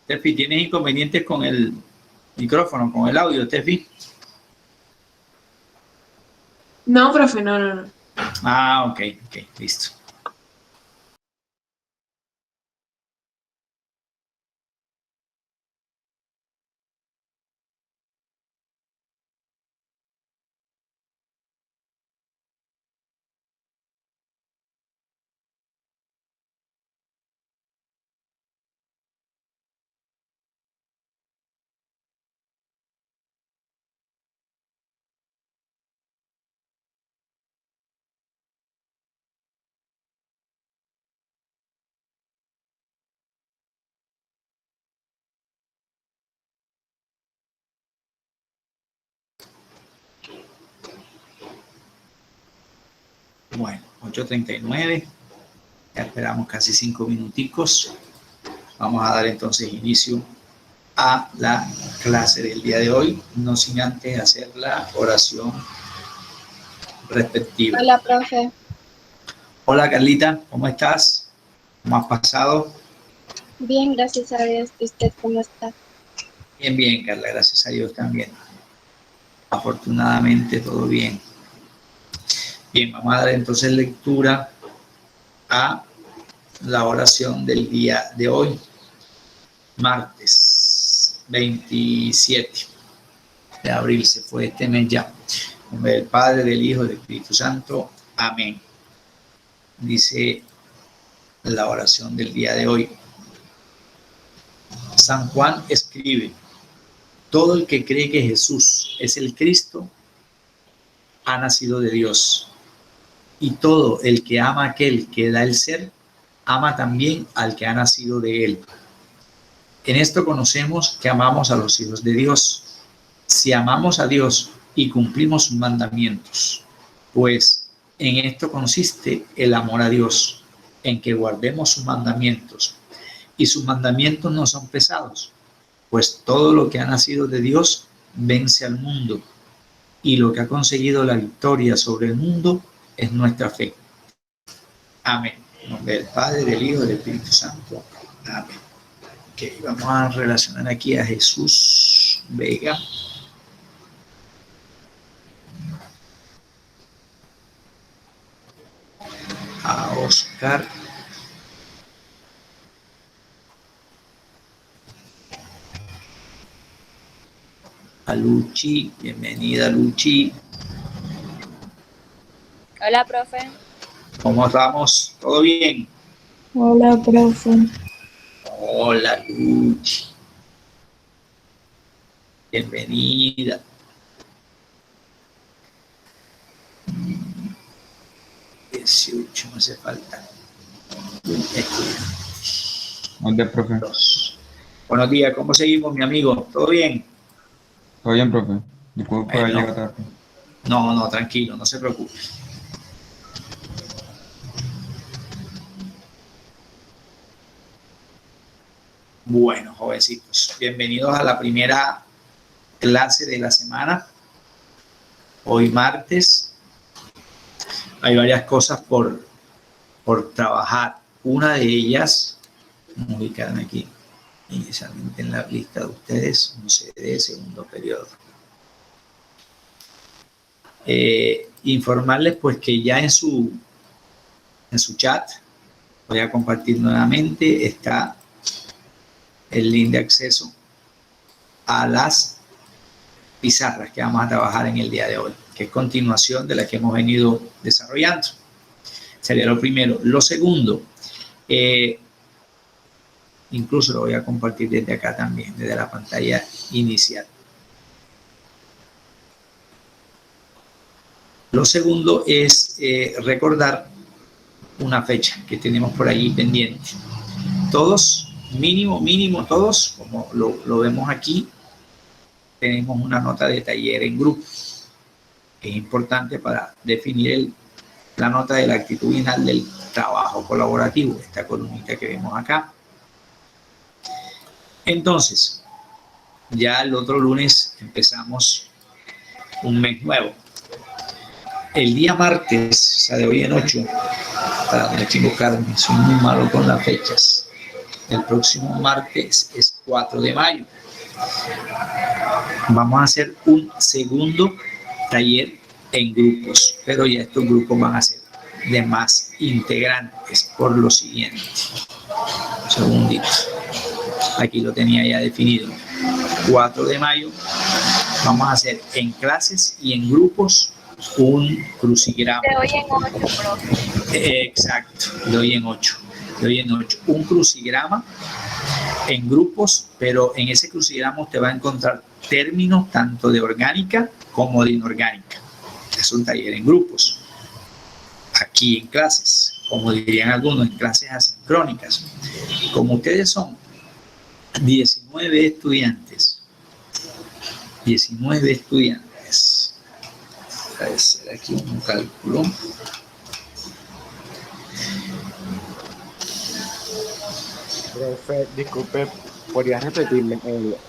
Tefi, ¿tienes inconvenientes con el micrófono, con el audio, Tefi? No, profe, no. Ah, ok, listo. Bueno, 8:39. Ya esperamos casi 5 minuticos. Vamos a dar entonces inicio a la clase del día de hoy, no sin antes hacer la oración respectiva. Hola, profe. Hola, Carlita, ¿cómo estás? ¿Cómo has pasado? Bien, gracias a Dios. ¿Y usted cómo está? Bien, Carla, gracias a Dios también. Afortunadamente todo bien. Bien, vamos a dar entonces lectura a la oración del día de hoy, martes 27 de abril. Se fue este mes ya. En nombre del Padre, del Hijo y del Espíritu Santo. Amén. Dice la oración del día de hoy. San Juan escribe: todo el que cree que Jesús es el Cristo ha nacido de Dios. Y todo el que ama a aquel que da el ser, ama también al que ha nacido de él. En esto conocemos que amamos a los hijos de Dios, si amamos a Dios y cumplimos sus mandamientos. Pues en esto consiste el amor a Dios, en que guardemos sus mandamientos. Y sus mandamientos no son pesados, pues todo lo que ha nacido de Dios vence al mundo. Y lo que ha conseguido la victoria sobre el mundo es nuestra fe. Amén. En nombre del Padre, del Hijo y del Espíritu Santo. Amén. Ok, vamos a relacionar aquí a Jesús Vega. A Oscar. A Luchi. Bienvenida, Luchi. Hola, profe. ¿Cómo estamos? ¿Todo bien? Hola, profe. Hola, Luchi. Bienvenida. $18 me hace falta. Buenos días, profe. Buenos días, ¿cómo seguimos, mi amigo? ¿Todo bien? Todo bien, profe. Disculpa por Bueno. llegar tarde. No, tranquilo, no se preocupe. Bueno, jovencitos, bienvenidos a la primera clase de la semana. Hoy martes. Hay varias cosas por trabajar. Una de ellas, vamos a ubicarme aquí inicialmente en la lista de ustedes, un CD, segundo periodo. Informarles pues que ya en su chat, voy a compartir nuevamente, está el link de acceso a las pizarras que vamos a trabajar en el día de hoy, que es continuación de la que hemos venido desarrollando. Sería lo primero. Lo segundo, incluso lo voy a compartir desde acá también, desde la pantalla inicial. Lo segundo es recordar una fecha que tenemos por ahí pendiente. Todos, mínimo todos, como lo vemos aquí, tenemos una nota de taller en grupo. Es importante para definir la nota de la actitud final del trabajo colaborativo, esta columnita que vemos acá. Entonces, ya el otro lunes empezamos un mes nuevo. El día martes, o sea, de hoy en 8, para no equivocarme, soy muy malo con las fechas. El próximo martes es 4 de mayo. Vamos a hacer un segundo taller en grupos, pero ya estos grupos van a ser de más integrantes por lo siguiente. Un segundito. Aquí lo tenía ya definido. 4 de mayo. Vamos a hacer en clases y en grupos un crucigrama. De hoy en 8, profe. Exacto, de hoy en 8. De hoy en 8. Un crucigrama en grupos, pero en ese crucigrama usted va a encontrar términos tanto de orgánica como de inorgánica. Es un taller en grupos. Aquí en clases, como dirían algunos, en clases asincrónicas. Como ustedes son 19 estudiantes, 19 estudiantes. Voy a hacer aquí un cálculo. Profe, disculpe, ¿podría repetirme?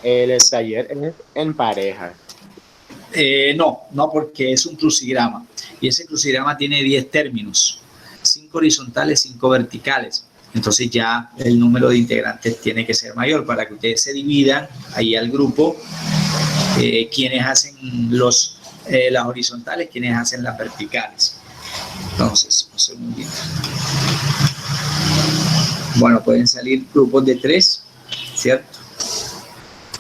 El taller es en pareja. No, porque es un crucigrama. Y ese crucigrama tiene 10 términos, 5 horizontales, 5 verticales. Entonces ya el número de integrantes tiene que ser mayor para que ustedes se dividan ahí al grupo, quienes hacen las horizontales, quienes hacen las verticales. Entonces, un segundito. Bueno, pueden salir grupos de 3, ¿cierto?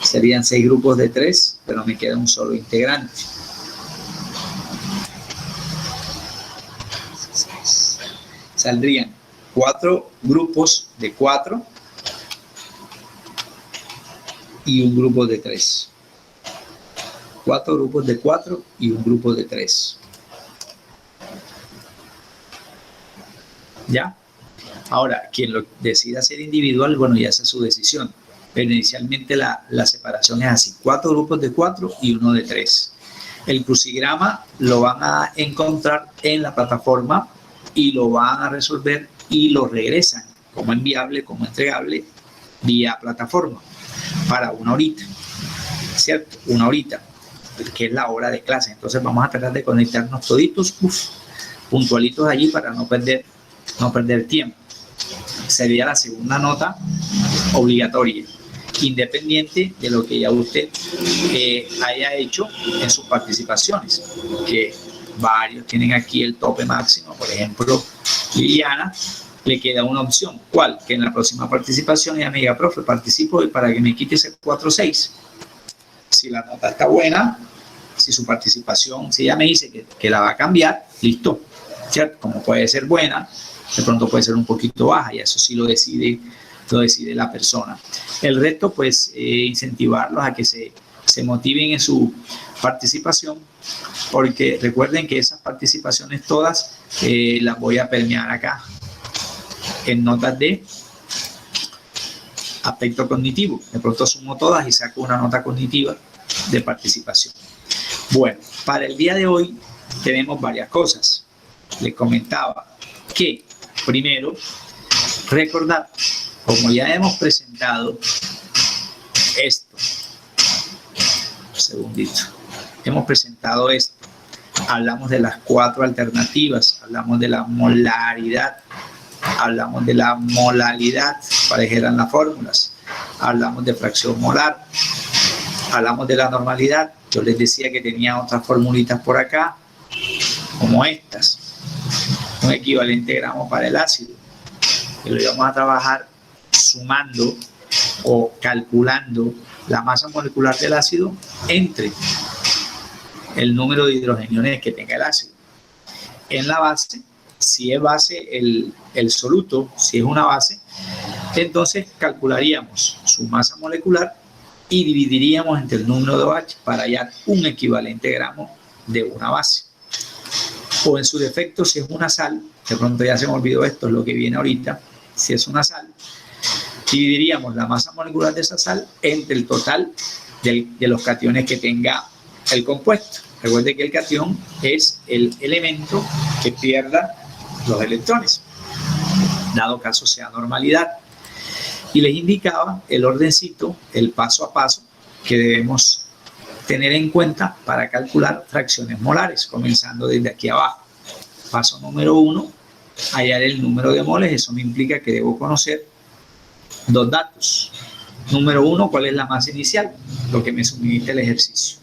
Serían 6 grupos de 3, pero me queda un solo integrante. Saldrían 4 grupos de 4 y un grupo de 3. 4 grupos de 4 y un grupo de 3. ¿Ya? Ahora, quien lo decida hacer individual, bueno, ya esa es su decisión. Pero inicialmente la separación es así: 4 grupos de 4 y uno de 3. El crucigrama lo van a encontrar en la plataforma y lo van a resolver y lo regresan como enviable, como entregable vía plataforma para 1 horita, ¿cierto? 1 horita, que es la hora de clase. Entonces vamos a tratar de conectarnos toditos, puntualitos allí para no perder tiempo. Sería la segunda nota obligatoria, independiente de lo que ya usted haya hecho en sus participaciones, que varios tienen aquí el tope máximo. Por ejemplo, Liliana, le queda una opción. ¿Cuál? Que en la próxima participación ella me diga: profe, participo y para que me quite ese 4.6. Si la nota está buena, si su participación, si ella me dice que la va a cambiar, listo, ¿cierto? Como puede ser buena, de pronto puede ser un poquito baja, y eso sí lo decide la persona. El resto, pues, incentivarlos a que se motiven en su participación, porque recuerden que esas participaciones todas las voy a permear acá en notas de aspecto cognitivo. De pronto sumo todas y saco una nota cognitiva de participación. Bueno, para el día de hoy tenemos varias cosas. Les comentaba que primero, recordar, como ya hemos presentado esto, un segundito, hemos presentado esto, hablamos de las 4 alternativas, hablamos de la molaridad, hablamos de la molalidad, cuáles eran las fórmulas, hablamos de fracción molar, hablamos de la normalidad. Yo les decía que tenía otras formulitas por acá, como estas, un equivalente gramo para el ácido, que lo íbamos a trabajar sumando o calculando la masa molecular del ácido entre el número de hidrogeniones que tenga el ácido. En la base, si es base el soluto, si es una base, entonces calcularíamos su masa molecular y dividiríamos entre el número de OH para hallar un equivalente gramo de una base. O en su defecto, si es una sal, de pronto ya se me olvidó esto, es lo que viene ahorita, si es una sal, dividiríamos la masa molecular de esa sal entre el total de los cationes que tenga el compuesto. Recuerde que el catión es el elemento que pierda los electrones, dado caso sea normalidad. Y les indicaba el ordencito, el paso a paso que debemos tener en cuenta para calcular fracciones molares, comenzando desde aquí abajo. Paso número 1, hallar el número de moles. Eso me implica que debo conocer 2 datos. Número 1, ¿cuál es la masa inicial? Lo que me suministra el ejercicio.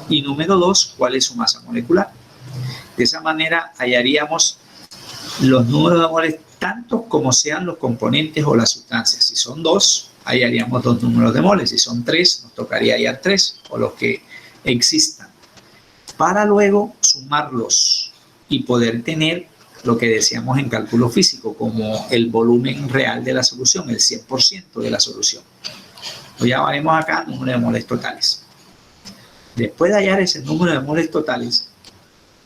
Y número 2, ¿cuál es su masa molecular? De esa manera hallaríamos los números de moles tantos como sean los componentes o las sustancias. Si son 2, hallaríamos 2 números de moles. Si son 3, nos tocaría hallar 3 o los que existan. Para luego sumarlos y poder tener lo que decíamos en cálculo físico como el volumen real de la solución, el 100% de la solución. Lo llamaremos acá número de moles totales. Después de hallar ese número de moles totales,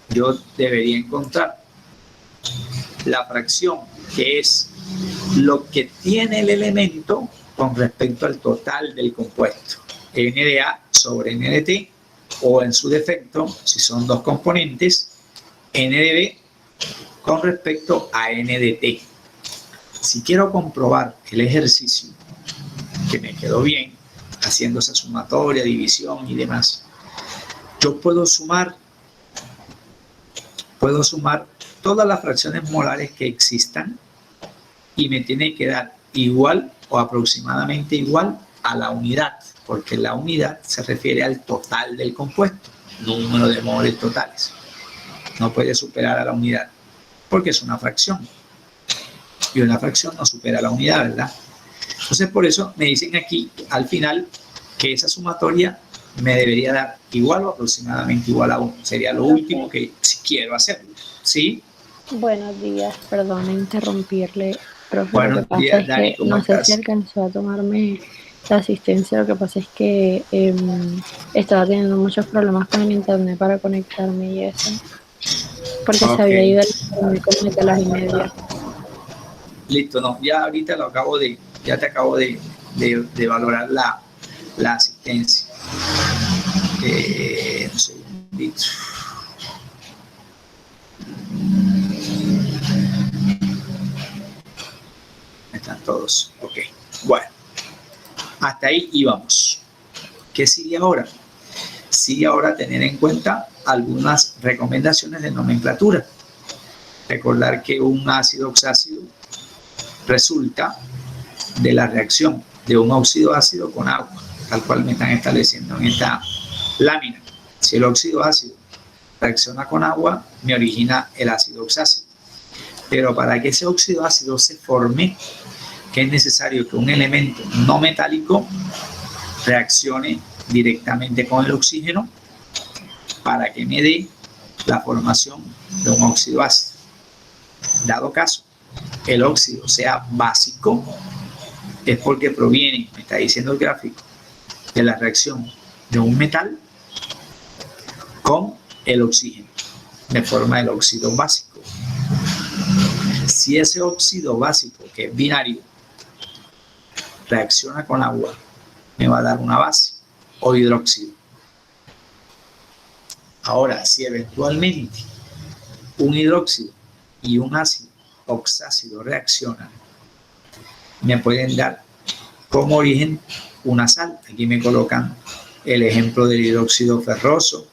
yo debería encontrar la fracción que es lo que tiene el elemento con respecto al total del compuesto. N de A sobre N de T, o en su defecto, si son 2 componentes, N de B con respecto a N de T. Si quiero comprobar el ejercicio, que me quedó bien, haciendo esa sumatoria, división y demás, yo puedo sumar todas las fracciones molares que existan y me tiene que dar igual o aproximadamente igual a la unidad, porque la unidad se refiere al total del compuesto, número de moles totales. No puede superar a la unidad, porque es una fracción. Y una fracción no supera la unidad, ¿verdad? Entonces, por eso me dicen aquí, al final, que esa sumatoria me debería dar igual o aproximadamente igual a 1. Sería lo último que si quiero hacerlo. ¿Sí? Buenos días, perdón interrumpirle, profe. Buenos lo que días, pasa Dani, es que ¿cómo no sé estás? si alcanzó a tomarme la asistencia. Lo que pasa es que estaba teniendo muchos problemas con el internet para conectarme y eso, porque Ok. se había ido el internet como desde las 1:30. Listo, no, ya ahorita ya te acabo de valorar la asistencia. Un segundito. Están todos. Ok. Bueno. Hasta ahí íbamos. ¿Qué sigue ahora? Sigue ahora tener en cuenta algunas recomendaciones de nomenclatura. Recordar que un ácido oxácido resulta de la reacción de un óxido ácido con agua, tal cual me están estableciendo en esta lámina. Si el óxido ácido reacciona con agua, me origina el ácido oxácido. Pero para que ese óxido ácido se forme, que es necesario que un elemento no metálico reaccione directamente con el oxígeno para que me dé la formación de un óxido ácido. Dado caso el óxido sea básico, es porque proviene, me está diciendo el gráfico, de la reacción de un metal con el oxígeno, de forma del óxido básico. Si ese óxido básico, que es binario, reacciona con agua, me va a dar una base o hidróxido. Ahora, si eventualmente un hidróxido y un ácido oxácido reaccionan, me pueden dar como origen una sal. Aquí me colocan el ejemplo del hidróxido ferroso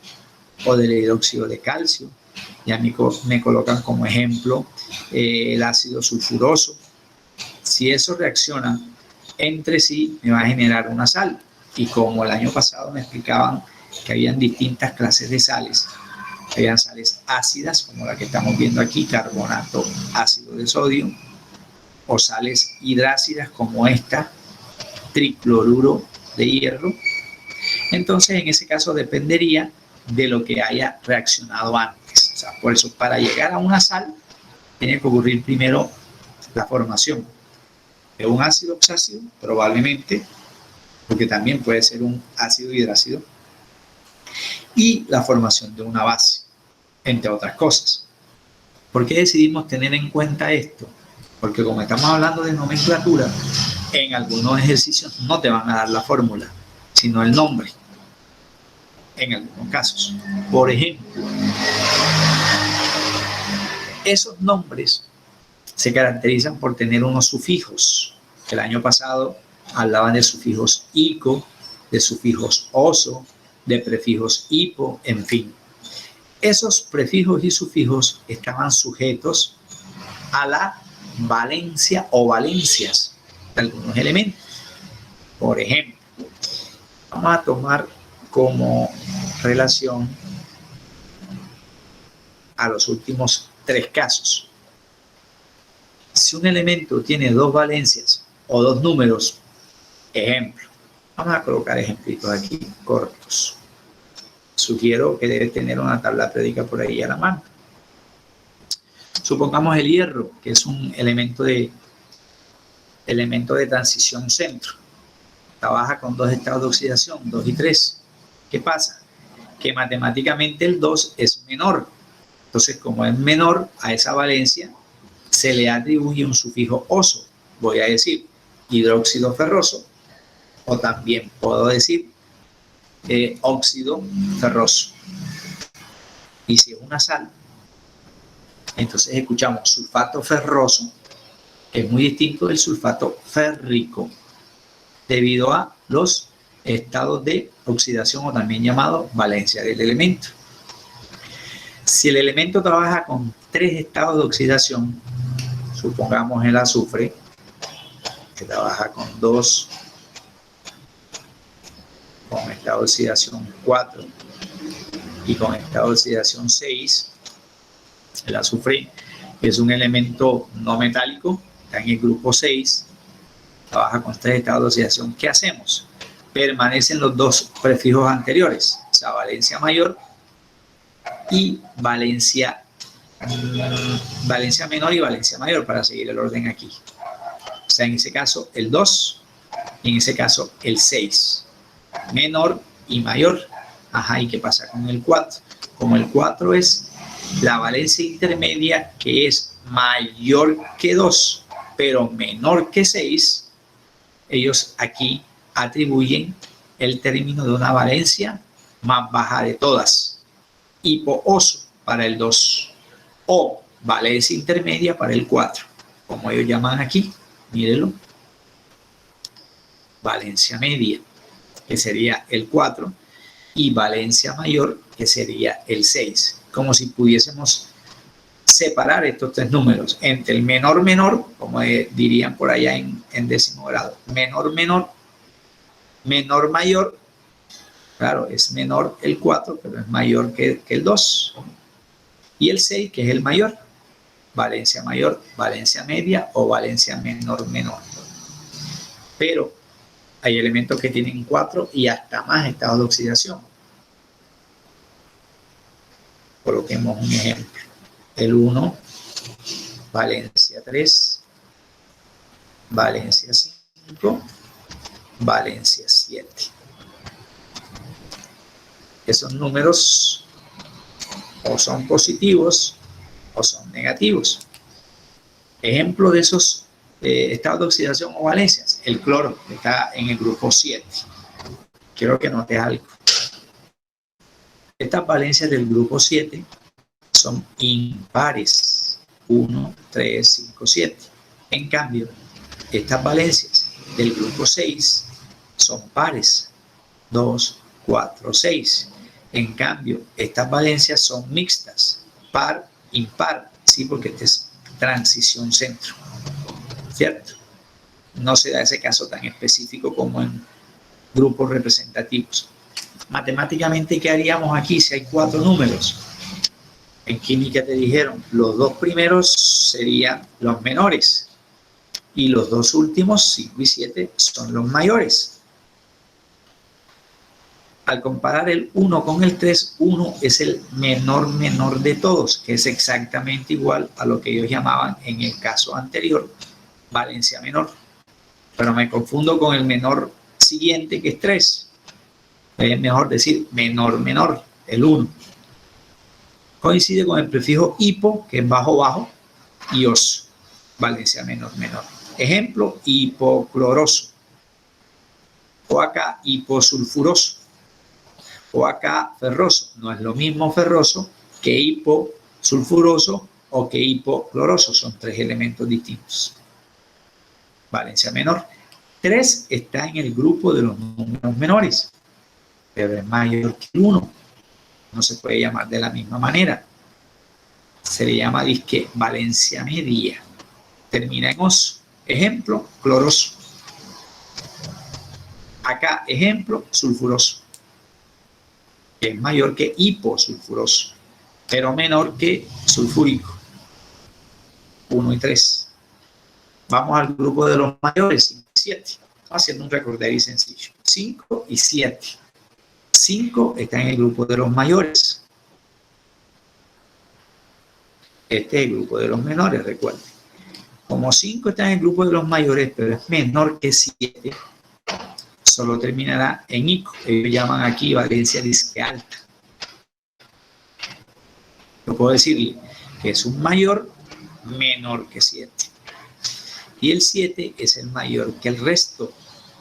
o del hidróxido de calcio. Y a mí me colocan como ejemplo el ácido sulfuroso. Si eso reacciona entre sí, me va a generar una sal. Y como el año pasado me explicaban que habían distintas clases de sales, habían sales ácidas, como la que estamos viendo aquí, carbonato ácido de sodio, o sales hidrácidas, como esta, tricloruro de hierro. Entonces, en ese caso dependería de lo que haya reaccionado antes. O sea, por eso, para llegar a una sal, tiene que ocurrir primero la formación de un ácido oxácido, probablemente, porque también puede ser un ácido hidrácido, y la formación de una base, entre otras cosas. ¿Por qué decidimos tener en cuenta esto? Porque como estamos hablando de nomenclatura, en algunos ejercicios no te van a dar la fórmula, sino el nombre, en algunos casos. Por ejemplo, esos nombres se caracterizan por tener unos sufijos. El año pasado hablaban de sufijos ico, de sufijos oso, de prefijos hipo, en fin. Esos prefijos y sufijos estaban sujetos a la valencia o valencias de algunos elementos. Por ejemplo, vamos a tomar como relación a los últimos 3 casos. Si un elemento tiene 2 valencias o 2 números, ejemplo, vamos a colocar ejemplitos aquí cortos. Sugiero que debe tener una tabla periódica por ahí a la mano. Supongamos el hierro, que es un elemento de transición centro. Trabaja con 2 estados de oxidación, 2 y 3. ¿Qué pasa? Que matemáticamente el 2 es menor. Entonces, como es menor a esa valencia, se le atribuye un sufijo oso. Voy a decir hidróxido ferroso, o también puedo decir óxido ferroso. Y si es una sal, entonces escuchamos sulfato ferroso, que es muy distinto del sulfato férrico, debido a los estados de oxidación, o también llamado valencia del elemento. Si el elemento trabaja con 3 estados de oxidación, supongamos el azufre, que trabaja con 2, con estado de oxidación 4 y con estado de oxidación 6, el azufre es un elemento no metálico, está en el grupo 6, trabaja con 3 estados de oxidación. ¿Qué hacemos? Permanecen los 2 prefijos anteriores, o sea, valencia mayor y valencia menor y valencia mayor, para seguir el orden aquí. O sea, en ese caso el 2 y en ese caso el 6, menor y mayor. Ajá, ¿y qué pasa con el 4? Como el 4 es la valencia intermedia, que es mayor que 2 pero menor que 6, ellos aquí atribuyen el término de una valencia más baja de todas, hipooso para el 2 o valencia intermedia para el 4, como ellos llaman aquí, mírenlo, valencia media, que sería el 4, y valencia mayor, que sería el 6, como si pudiésemos separar estos 3 números entre el menor menor, como dirían por allá en 10º grado, menor menor, menor mayor. Claro, es menor el 4, pero es mayor que el 2. Y el 6, que es el mayor. Valencia mayor, valencia media o valencia menor menor. Pero hay elementos que tienen 4 y hasta más estados de oxidación. Coloquemos un ejemplo. El 1, valencia 3, valencia 5, valencia 7. Esos números o son positivos o son negativos. Ejemplo de esos estados de oxidación o valencias, el cloro, que está en el grupo 7. Quiero que notes algo. Estas valencias del grupo 7 son impares, 1, 3, 5, 7. En cambio, estas valencias del grupo 6 son pares, 2, 4, 6. En cambio, estas valencias son mixtas, par, impar, sí, porque esta es transición centro, ¿cierto? No se da ese caso tan específico como en grupos representativos. Matemáticamente, ¿qué haríamos aquí si hay 4 números? En química te dijeron, los 2 primeros serían los menores y los 2 últimos, 5 y 7, son los mayores. Al comparar el 1 con el 3, 1 es el menor menor de todos, que es exactamente igual a lo que ellos llamaban en el caso anterior valencia menor. Pero me confundo con el menor siguiente, que es 3. Es mejor decir menor menor, el 1. Coincide con el prefijo hipo, que es bajo bajo, y os, valencia menor menor. Ejemplo, hipocloroso. O acá hiposulfuroso. O acá ferroso. No es lo mismo ferroso que hiposulfuroso o que hipocloroso. Son 3 elementos distintos. Valencia menor. 3 está en el grupo de los números menores, pero es mayor que el 1. No se puede llamar de la misma manera. Se le llama disque valencia media. Termina en oso. Ejemplo, cloroso. Acá, ejemplo, sulfuroso, que es mayor que hiposulfuroso, pero menor que sulfúrico, 1 y 3. Vamos al grupo de los mayores, 5 y 7. Haciendo un recorderis sencillo. 5 y 7. 5 está en el grupo de los mayores. Este es el grupo de los menores, recuerden. Como 5 está en el grupo de los mayores, pero es menor que 7, solo terminará en ico. Ellos llaman aquí valencia disque alta. Yo puedo decirle que es un mayor menor que 7. Y el 7 es el mayor que el resto,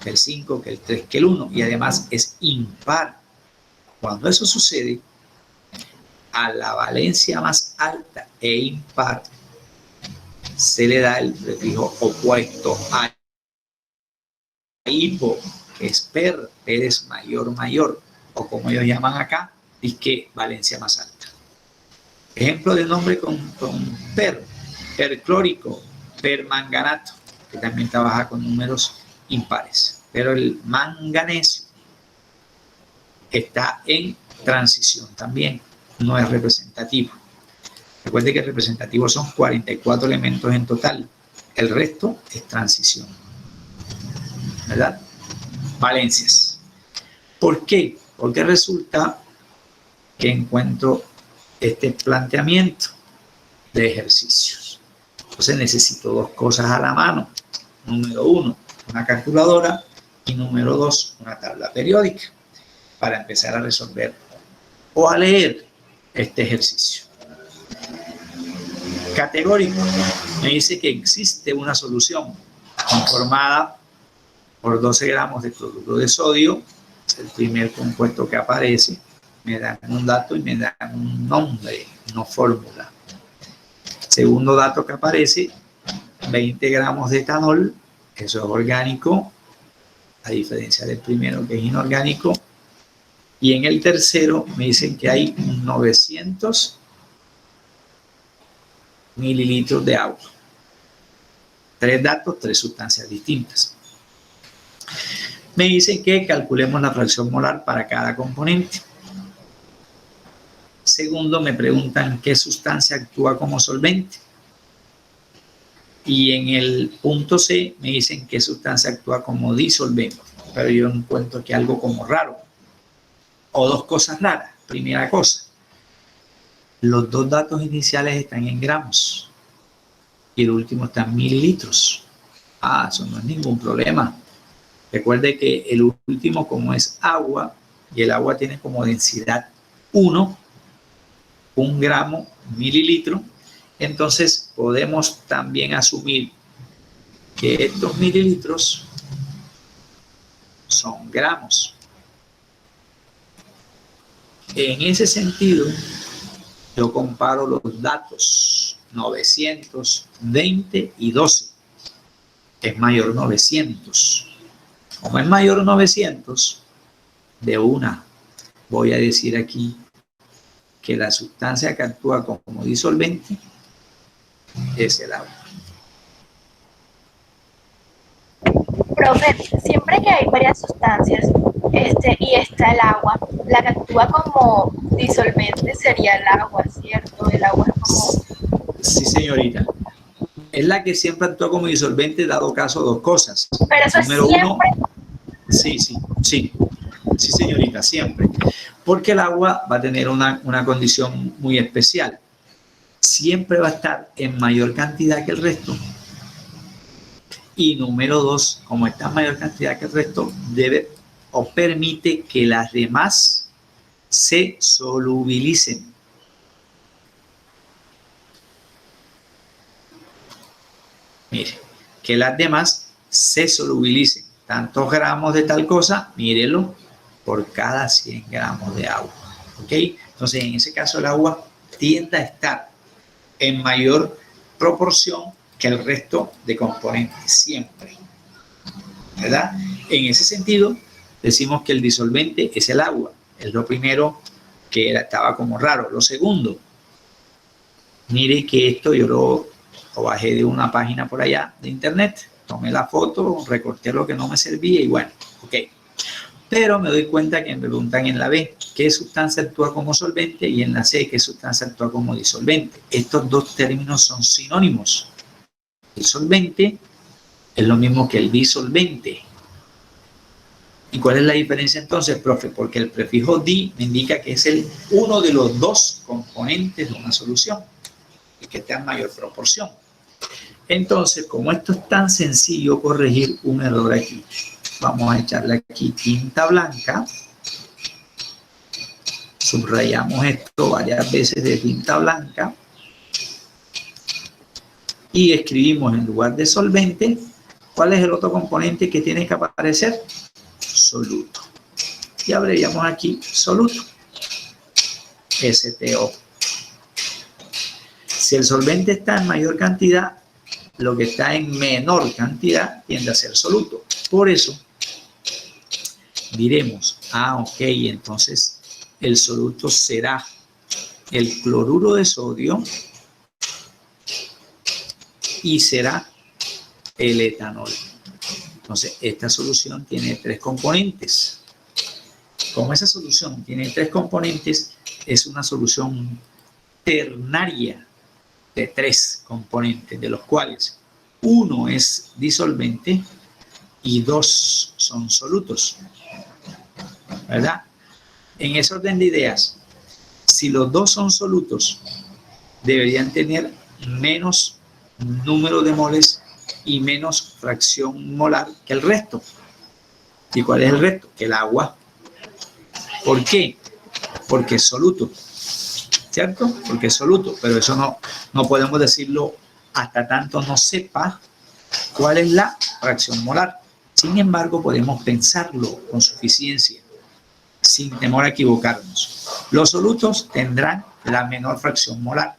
que el 5, que el 3, que el 1. Y además es impar. Cuando eso sucede, a la valencia más alta e impar se le da el prefijo opuesto a hipo, que es per es mayor, mayor, o como ellos llaman acá, disque valencia más alta. Ejemplo de nombre con perclórico, permanganato, que también trabaja con números impares. Pero el manganesio está en transición también, no es representativo. Recuerde que el representativo son 44 elementos en total, el resto es transición, ¿verdad? Valencias. ¿Por qué? Porque resulta que encuentro este planteamiento de ejercicios. Entonces necesito dos cosas a la mano. Número 1, una calculadora, y número 2, una tabla periódica, para empezar a resolver o a leer este ejercicio. Categórico, me dice que existe una solución conformada por 12 gramos de cloruro de sodio, es el primer compuesto que aparece, me dan un dato y me dan un nombre, no fórmula. Segundo dato que aparece, 20 gramos de etanol, eso es orgánico, a diferencia del primero que es inorgánico. Y en el tercero me dicen que hay 900 mililitros de agua. 3 datos, 3 sustancias distintas. Me dicen que calculemos la fracción molar para cada componente. Segundo, me preguntan qué sustancia actúa como solvente. Y en el punto C me dicen qué sustancia actúa como disolvente. Pero yo encuentro aquí algo como raro. O dos cosas raras. Primera cosa, los dos datos iniciales están en gramos y el último está en mililitros. Eso no es ningún problema. Recuerde que el último, como es agua, y el agua tiene como densidad 1 gramo mililitro, entonces podemos también asumir que estos mililitros son gramos. En ese sentido, yo comparo los datos 900, 20 y 12. Es mayor 900. Como es mayor 900, de una voy a decir aquí que la sustancia que actúa como disolvente es el agua. Profe, siempre que hay varias sustancias y está el agua, la que actúa como disolvente sería el agua, ¿cierto? El agua es como... Sí, señorita. Es la que siempre actúa como disolvente, dado caso dos cosas. Pero eso Número es siempre... Sí, señorita, siempre. Porque el agua va a tener una condición muy especial. Siempre va a estar en mayor cantidad que el resto. Y número 2, como está en mayor cantidad que el resto, debe o permite que las demás se solubilicen. Mire, que las demás se solubilicen. Tantos gramos de tal cosa, mírelo, por cada 100 gramos de agua. ¿Ok? Entonces, en ese caso, el agua tiende a estar en mayor proporción que el resto de componentes, siempre. ¿Verdad? En ese sentido, decimos que el disolvente es el agua. Es lo primero que estaba como raro. Lo segundo, mire que esto yo lo bajé de una página por allá de internet. Tomé la foto, recorté lo que no me servía y bueno, ok. Pero me doy cuenta que me preguntan en la B qué sustancia actúa como solvente y en la C qué sustancia actúa como disolvente. Estos dos términos son sinónimos. El solvente es lo mismo que el disolvente. ¿Y cuál es la diferencia entonces, profe? Porque el prefijo di me indica que es uno de los dos componentes de una solución y que está en mayor proporción. Entonces, como esto es tan sencillo corregir un error aquí, vamos a echarle aquí tinta blanca. Subrayamos esto varias veces de tinta blanca. Y escribimos en lugar de solvente, ¿cuál es el otro componente que tiene que aparecer? Soluto. Y abreviamos aquí soluto. STO. Si el solvente está en mayor cantidad, lo que está en menor cantidad tiende a ser soluto. Por eso diremos, ok, entonces el soluto será el cloruro de sodio y será el etanol. Entonces, esta solución tiene 3 componentes. Como esa solución tiene 3 componentes, es una solución ternaria de 3 componentes, de los cuales 1 es disolvente y 2 son solutos. ¿Verdad? En ese orden de ideas, si los 2 son solutos, deberían tener menos número de moles y menos fracción molar que el resto. ¿Y cuál es el resto? El agua. ¿Por qué? Porque es soluto. ¿Cierto? Porque es soluto. Pero eso no podemos decirlo hasta tanto no sepa cuál es la fracción molar. Sin embargo, podemos pensarlo con suficiencia, sin temor a equivocarnos. Los solutos tendrán la menor fracción molar.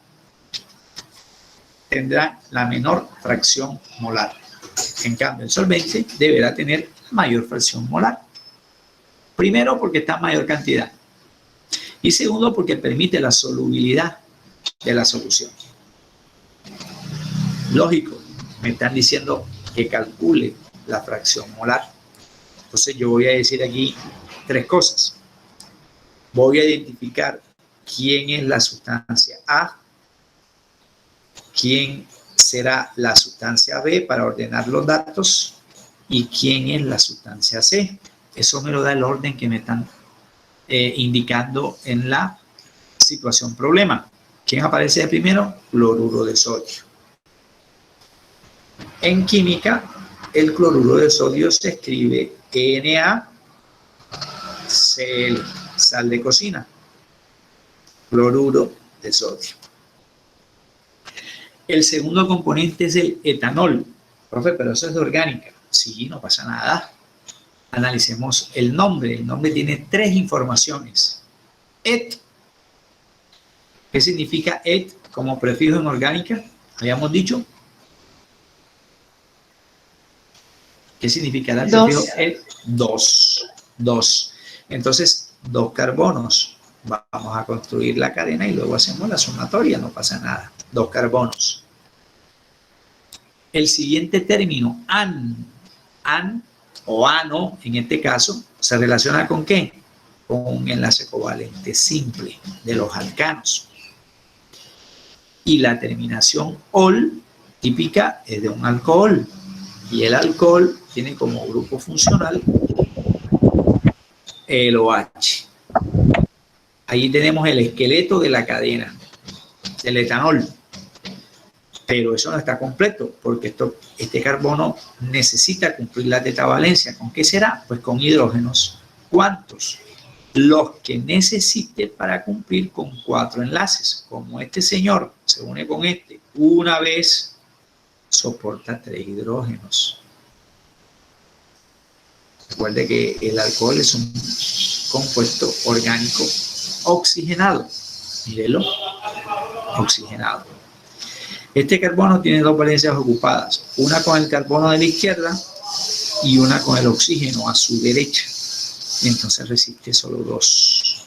Tendrá la menor fracción molar. En cambio, el solvente deberá tener mayor fracción molar. Primero, porque está en mayor cantidad. Y segundo, porque permite la solubilidad de la solución. Lógico, me están diciendo que calcule la fracción molar. Entonces yo voy a decir aquí 3 cosas. Voy a identificar quién es la sustancia A, quién será la sustancia B para ordenar los datos y quién es la sustancia C. Eso me lo da el orden que me están indicando en la situación problema. ¿Quién aparece de primero? Cloruro de sodio. En química, el cloruro de sodio se escribe NaCl, sal de cocina. Cloruro de sodio. El segundo componente es el etanol. Profe, pero eso es de orgánica. Sí, no pasa nada. Analicemos el nombre. El nombre tiene 3 informaciones. Et. ¿Qué significa et como prefijo en orgánica? Habíamos dicho. ¿Qué significa el prefijo et? 2. 2. Entonces, 2 carbonos. Vamos a construir la cadena y luego hacemos la sumatoria. No pasa nada. 2 carbonos. El siguiente término, an o ano, en este caso, se relaciona ¿con qué? Con un enlace covalente simple de los alcanos. Y la terminación ol, típica, es de un alcohol. Y el alcohol tiene como grupo funcional el OH. Ahí tenemos el esqueleto de la cadena del etanol. Pero eso no está completo, porque este carbono necesita cumplir la tetravalencia. ¿Con qué será? Pues con hidrógenos. ¿Cuántos? Los que necesite para cumplir con 4 enlaces. Como este señor se une con este una vez, soporta 3 hidrógenos. Recuerde que el alcohol es un compuesto orgánico oxigenado. Mírelo, oxigenado. Este carbono tiene 2 valencias ocupadas, una con el carbono de la izquierda y una con el oxígeno a su derecha. Y entonces resiste solo 2.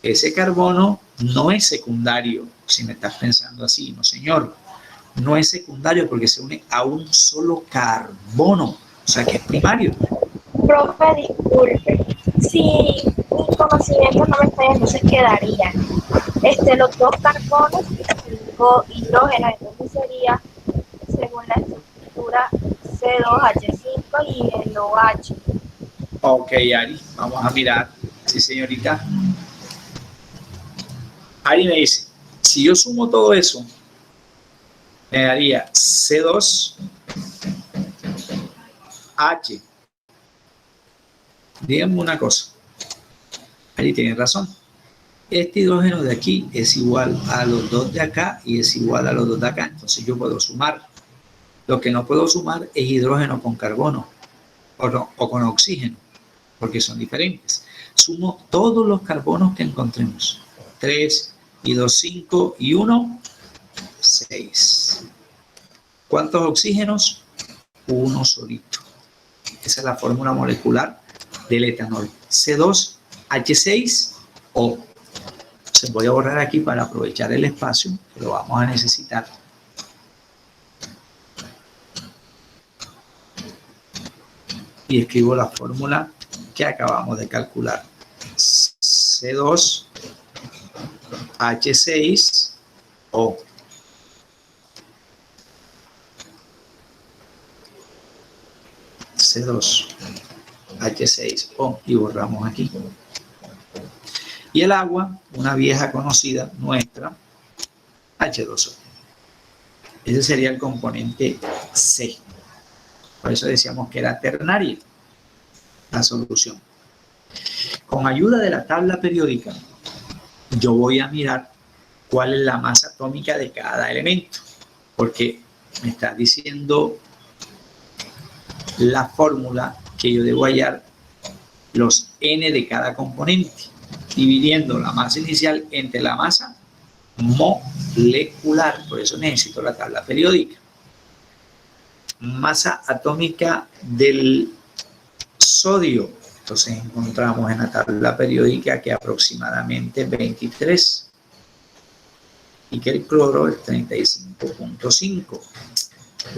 Ese carbono no es secundario, si me estás pensando así, no señor. No es secundario porque se une a un solo carbono. O sea que es primario. Profe, disculpe. Si mi conocimiento no me falla, entonces quedarían los dos carbonos y 5 hidrógenos. Entonces sería, según la estructura, C2H5 y el OH. Ok, Ari, vamos a mirar. Sí, señorita. Ari me dice, si yo sumo todo eso, me daría C2H. Díganme una cosa. Ari tiene razón. Este hidrógeno de aquí es igual a los dos de acá y es igual a los dos de acá. Entonces yo puedo sumar. Lo que no puedo sumar es hidrógeno con carbono o con oxígeno, porque son diferentes. Sumo todos los carbonos que encontremos. 3 y 2, 5 y 1, 6. ¿Cuántos oxígenos? Uno solito. Esa es la fórmula molecular del etanol. C2H6O. Se voy a borrar aquí para aprovechar el espacio, que lo vamos a necesitar. Y escribo la fórmula que acabamos de calcular. C2H6O. C2H6O. Y borramos aquí. Y el agua, una vieja conocida nuestra, H2O. Ese sería el componente C. Por eso decíamos que era ternaria la solución. Con ayuda de la tabla periódica, yo voy a mirar cuál es la masa atómica de cada elemento. Porque me está diciendo la fórmula que yo debo hallar los N de cada componente, dividiendo la masa inicial entre la masa molecular. Por eso necesito la tabla periódica. Masa atómica del sodio. Entonces encontramos en la tabla periódica que aproximadamente 23 y que el cloro es 35.5. Voy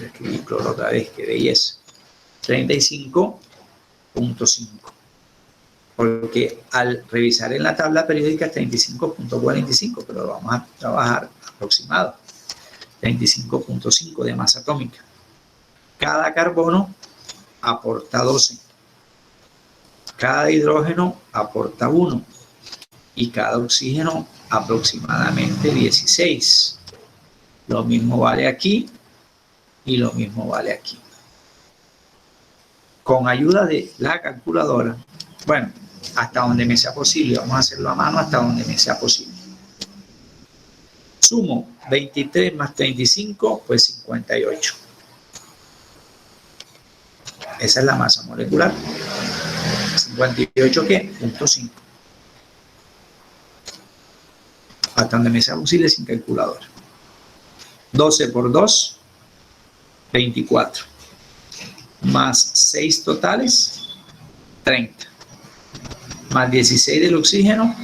a escribir cloro otra vez, qué belleza. 35.5. Porque al revisar en la tabla periódica es 35.45, pero lo vamos a trabajar aproximado. 35.5 de masa atómica. Cada carbono aporta 12. Cada hidrógeno aporta 1. Y cada oxígeno aproximadamente 16. Lo mismo vale aquí y lo mismo vale aquí. Con ayuda de la calculadora, bueno, hasta donde me sea posible, vamos a hacerlo a mano hasta donde me sea posible. Sumo 23 más 35, pues 58. Esa es la masa molecular. 58, ¿qué? 0.5. Hasta donde me sea posible sin calculadora. 12 por 2, 24. Más 6 totales, 30. Más 16 del oxígeno,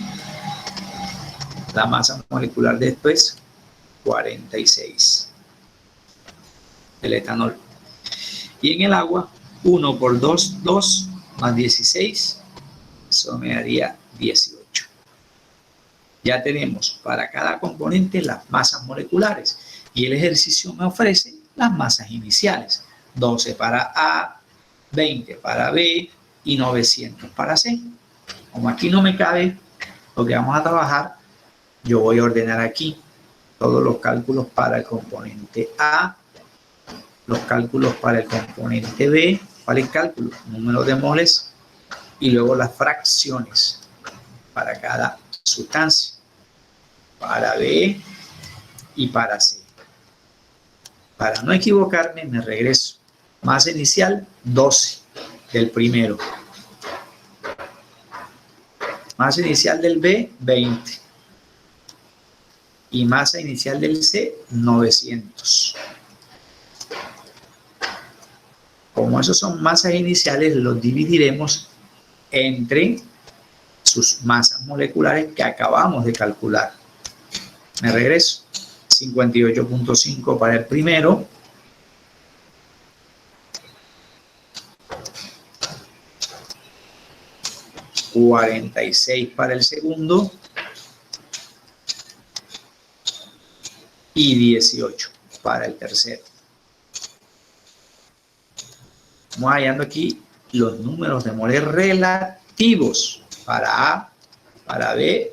la masa molecular de esto es 46. El etanol. Y en el agua, 1 por 2, 2, más 16, eso me daría 18. Ya tenemos para cada componente las masas moleculares y el ejercicio me ofrece las masas iniciales. 12 para A, 20 para B y 900 para C. Como aquí no me cabe lo que vamos a trabajar, yo voy a ordenar aquí todos los cálculos para el componente A, los cálculos para el componente B, ¿cuál es el cálculo? Número de moles y luego las fracciones para cada sustancia, para B y para C. Para no equivocarme, me regreso. Masa inicial, 12 del primero. Masa inicial del B, 20. Y masa inicial del C, 900. Como esos son masas iniciales, los dividiremos entre sus masas moleculares que acabamos de calcular. Me regreso. 58.5 para el primero. 46 para el segundo y 18 para el tercero. Vamos hallando aquí los números de moles relativos para A, para B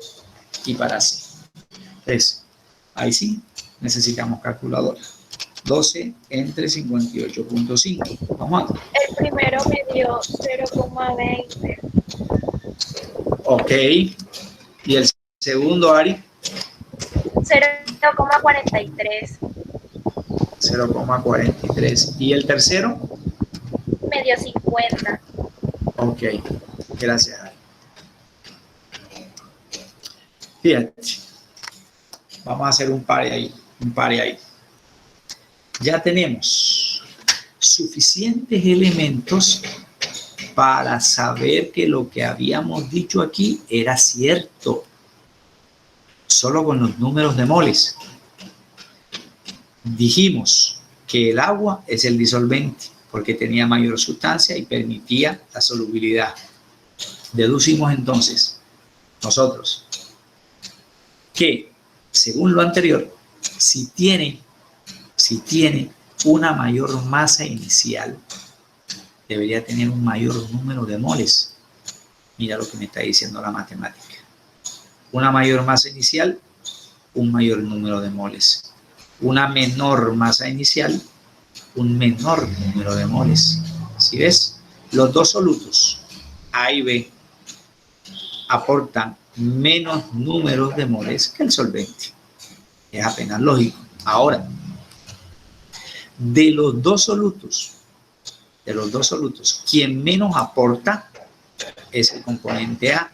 y para C. Entonces, ahí sí necesitamos calculadora. 12 entre 58.5. Vamos a ver. El primero me dio 0,20. Ok. ¿Y el segundo, Ari? 0,43. 0,43. ¿Y el tercero? Me dio 50. Ok. Gracias, Ari. Fíjate. Vamos a hacer un par ahí. Ya tenemos suficientes elementos para saber que lo que habíamos dicho aquí era cierto, solo con los números de moles. Dijimos que el agua es el disolvente porque tenía mayor sustancia y permitía la solubilidad. Deducimos entonces nosotros que, según lo anterior, si tiene una mayor masa inicial, debería tener un mayor número de moles. Mira lo que me está diciendo la matemática. Una mayor masa inicial, un mayor número de moles. Una menor masa inicial, un menor número de moles. ¿Sí ves? Los dos solutos, A y B, aportan menos números de moles que el solvente. Es apenas lógico. Ahora, de los dos solutos, quien menos aporta es el componente A,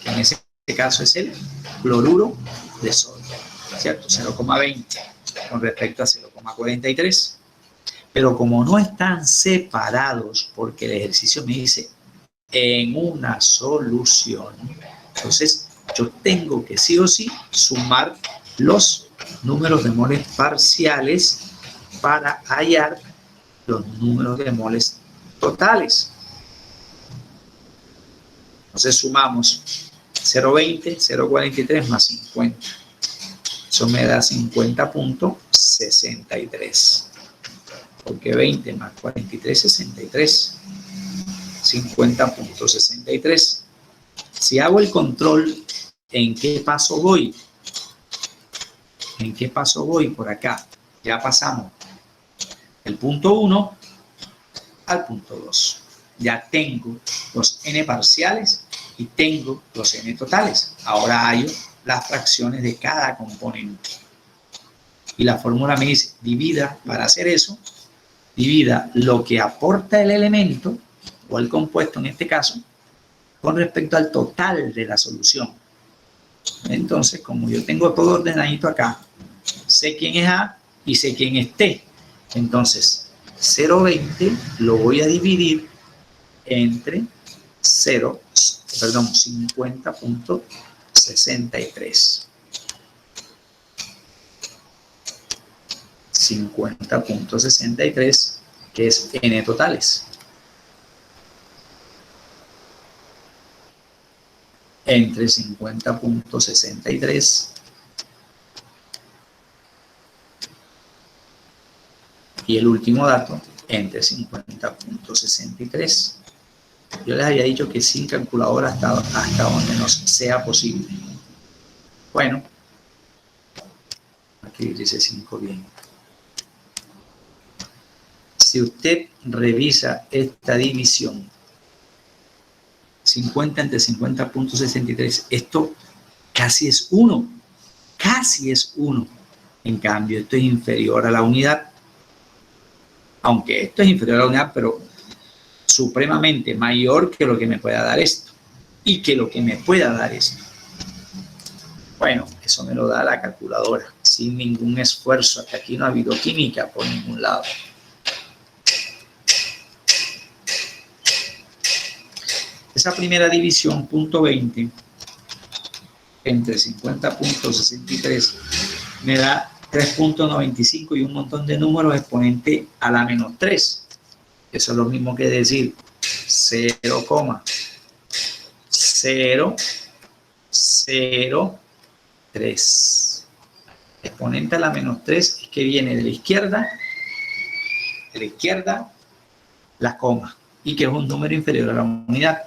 que en ese caso es el cloruro de sodio, ¿cierto? 0,20 con respecto a 0,43. Pero como no están separados, porque el ejercicio me dice en una solución, entonces yo tengo que sí o sí sumar los números de moles parciales para hallar los números de moles totales. Entonces sumamos 0,20, 0,43 más 50. Eso me da 50.63. Porque 20 más 43, 63. 50.63. Si hago el control, ¿en qué paso voy? ¿En qué paso voy por acá? Ya pasamos el punto 1 al punto 2. Ya tengo los n parciales y tengo los n totales. Ahora hallo las fracciones de cada componente. Y la fórmula me dice, divida, para hacer eso, divida lo que aporta el elemento, o el compuesto en este caso, con respecto al total de la solución. Entonces, como yo tengo todo ordenadito acá, sé quién es A y sé quién es T. Entonces, 0,20 lo voy a dividir entre 50.63. 50.63, que es n totales. Entre 50.63 y el último dato, entre 50.63. Yo les había dicho que sin calculadora hasta donde nos sea posible. Bueno, aquí dice 5 bien. Si usted revisa esta división, 50 entre 50.63, esto casi es 1. Casi es 1. En cambio, esto es inferior a la unidad. Aunque esto es inferior a la unidad, pero supremamente mayor que lo que me pueda dar esto. Y que lo que me pueda dar esto. Bueno, eso me lo da la calculadora. Sin ningún esfuerzo. Hasta aquí no ha habido química por ningún lado. Esa primera división, punto 20, entre 50.63, me da 3.95 y un montón de números exponente a la menos 3. Eso es lo mismo que decir 0,000 0, 0, 3. Exponente a la menos 3 es que viene de la izquierda, la coma, y que es un número inferior a la unidad.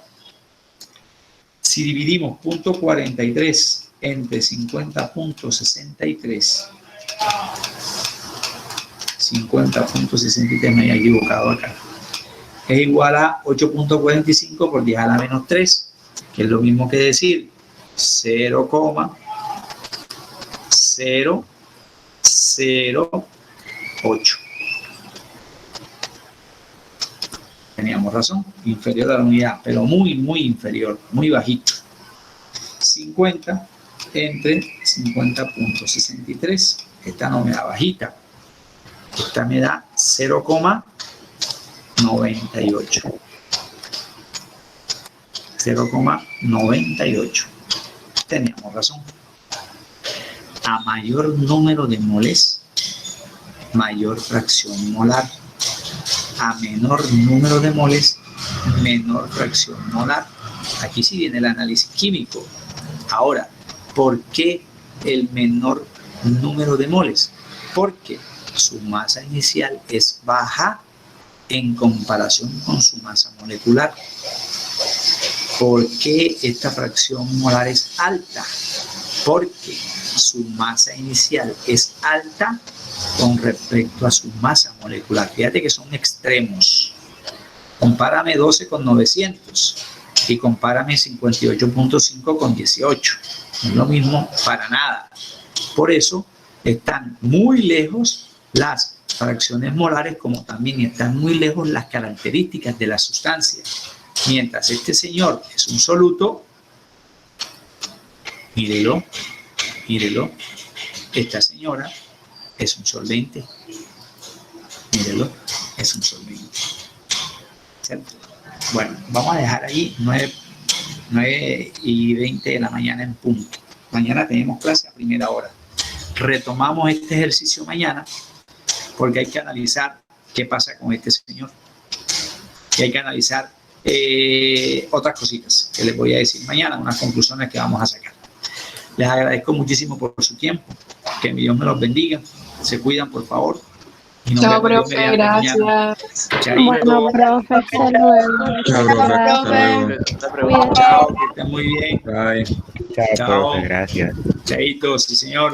Si dividimos punto 43 entre 50.63, 50.63, me he equivocado acá, es igual a 8.45 por 10 a la menos 3, que es lo mismo que decir 0,008. Teníamos razón, inferior a la unidad, pero muy, muy inferior, muy bajito. 50 entre 50.63, esta no me da bajita, esta me da 0,98. 0,98. Teníamos razón. A mayor número de moles, mayor fracción molar. A menor número de moles, menor fracción molar. Aquí sí viene el análisis químico. Ahora, ¿por qué el menor número de moles? Porque su masa inicial es baja en comparación con su masa molecular. ¿Por qué esta fracción molar es alta? Porque su masa inicial es alta con respecto a su masa molecular. Fíjate que son extremos. Compárame 12 con 900 y compárame 58.5 con 18. No es lo mismo para nada. Por eso están muy lejos las fracciones molares, como también están muy lejos las características de la sustancia. Mientras este señor es un soluto, mírelo, esta señora es un solvente, mírelo, es un solvente. ¿Cierto? Bueno, vamos a dejar ahí 9:20 de la mañana en punto. Mañana tenemos clase a primera hora. Retomamos este ejercicio mañana porque hay que analizar qué pasa con este señor. Y hay que analizar otras cositas que les voy a decir mañana, unas conclusiones que vamos a sacar. Les agradezco muchísimo por su tiempo. Que Dios me los bendiga. Se cuidan, por favor. Y nos Chao, vemos profe, mediante mañana. gracias. Chaito. Bueno, profe, hasta luego. Chao, profe. Hasta luego. Chao, que estén muy bien. Bye. Chao, Chao. profe, gracias. Chaito, sí, señor.